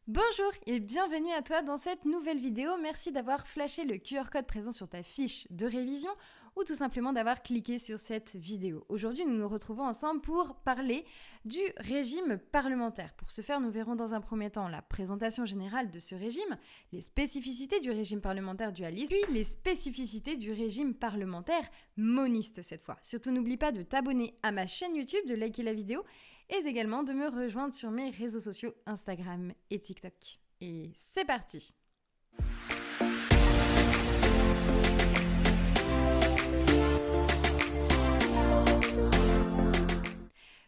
Bonjour et bienvenue à toi dans cette nouvelle vidéo. Merci d'avoir flashé le QR code présent sur ta fiche de révision ou tout simplement d'avoir cliqué sur cette vidéo. Aujourd'hui, nous nous retrouvons ensemble pour parler du régime parlementaire. Pour ce faire, nous verrons dans un premier temps la présentation générale de ce régime, les spécificités du régime parlementaire dualiste, puis les spécificités du régime parlementaire moniste cette fois. Surtout, n'oublie pas de t'abonner à ma chaîne YouTube, de liker la vidéo et également de me rejoindre sur mes réseaux sociaux Instagram et TikTok. Et c'est parti!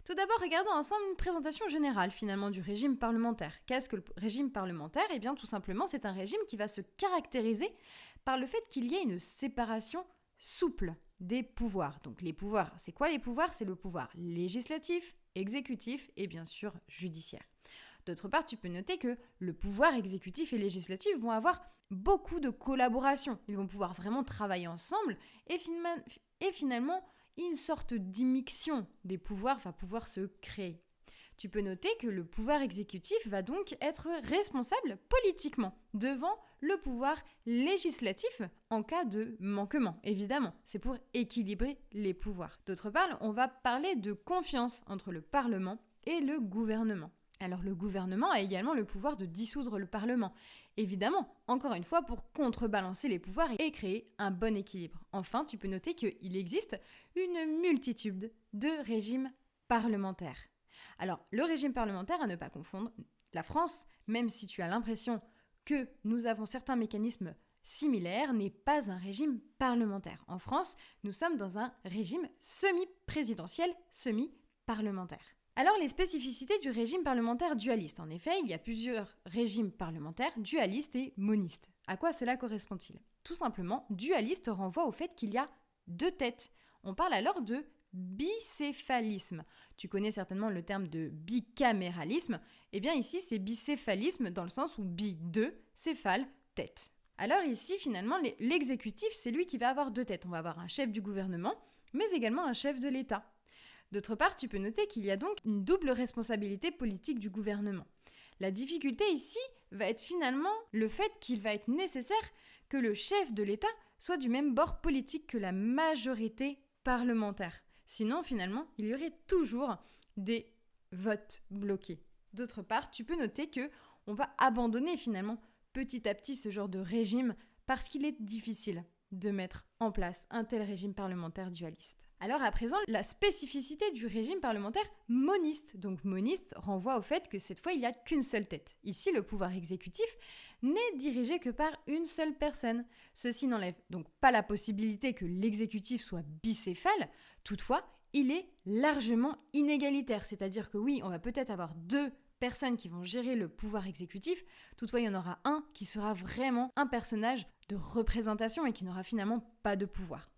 Tout d'abord, regardons ensemble une présentation générale finalement du régime parlementaire. Qu'est-ce que le régime parlementaire ? Eh bien tout simplement, c'est un régime qui va se caractériser par le fait qu'il y ait une séparation souple des pouvoirs. Donc les pouvoirs, c'est quoi les pouvoirs ? C'est le pouvoir législatif, exécutif et bien sûr judiciaire. D'autre part, tu peux noter que le pouvoir exécutif et législatif vont avoir beaucoup de collaboration. Ils vont pouvoir vraiment travailler ensemble et finalement, une sorte d'immixtion des pouvoirs va pouvoir se créer. Tu peux noter que le pouvoir exécutif va donc être responsable politiquement devant le pouvoir législatif en cas de manquement. Évidemment, c'est pour équilibrer les pouvoirs. D'autre part, on va parler de confiance entre le Parlement et le gouvernement. Alors le gouvernement a également le pouvoir de dissoudre le Parlement. Évidemment, encore une fois, pour contrebalancer les pouvoirs et créer un bon équilibre. Enfin, tu peux noter qu'il existe une multitude de régimes parlementaires. Alors, le régime parlementaire, à ne pas confondre, la France, même si tu as l'impression que nous avons certains mécanismes similaires, n'est pas un régime parlementaire. En France, nous sommes dans un régime semi-présidentiel, semi-parlementaire. Alors, les spécificités du régime parlementaire dualiste. En effet, il y a plusieurs régimes parlementaires, dualistes et monistes. À quoi cela correspond-il ? Tout simplement, dualiste renvoie au fait qu'il y a deux têtes. On parle alors de bicéphalisme. Tu connais certainement le terme de bicaméralisme. Eh bien ici, c'est bicéphalisme dans le sens où bi, céphale, tête. Alors ici, finalement, l'exécutif, c'est lui qui va avoir deux têtes. On va avoir un chef du gouvernement, mais également un chef de l'État. D'autre part, tu peux noter qu'il y a donc une double responsabilité politique du gouvernement. La difficulté ici va être finalement le fait qu'il va être nécessaire que le chef de l'État soit du même bord politique que la majorité parlementaire. Sinon, finalement, il y aurait toujours des votes bloqués. D'autre part, tu peux noter qu'on va abandonner finalement petit à petit ce genre de régime parce qu'il est difficile de mettre en place un tel régime parlementaire dualiste. Alors à présent, la spécificité du régime parlementaire moniste. Donc moniste renvoie au fait que cette fois, il n'y a qu'une seule tête. Ici, le pouvoir exécutif n'est dirigé que par une seule personne. Ceci n'enlève donc pas la possibilité que l'exécutif soit bicéphale. Toutefois, il est largement inégalitaire. C'est-à-dire que oui, on va peut-être avoir deux personnes qui vont gérer le pouvoir exécutif. Toutefois, il y en aura un qui sera vraiment un personnage de représentation et qui n'aura finalement pas de pouvoir.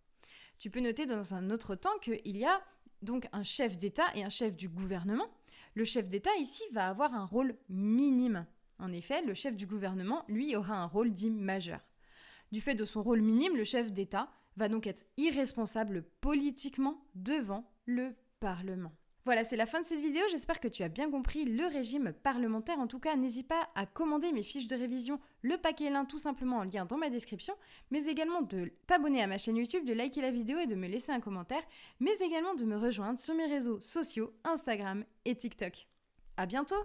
Tu peux noter dans un autre temps qu'il y a donc un chef d'État et un chef du gouvernement. Le chef d'État ici va avoir un rôle minime. En effet, le chef du gouvernement, lui, aura un rôle dit majeur. Du fait de son rôle minime, le chef d'État va donc être irresponsable politiquement devant le Parlement. Voilà, c'est la fin de cette vidéo. J'espère que tu as bien compris le régime parlementaire. En tout cas, n'hésite pas à commander mes fiches de révision, le paquet lien tout simplement en lien dans ma description, mais également de t'abonner à ma chaîne YouTube, de liker la vidéo et de me laisser un commentaire, mais également de me rejoindre sur mes réseaux sociaux, Instagram et TikTok. À bientôt!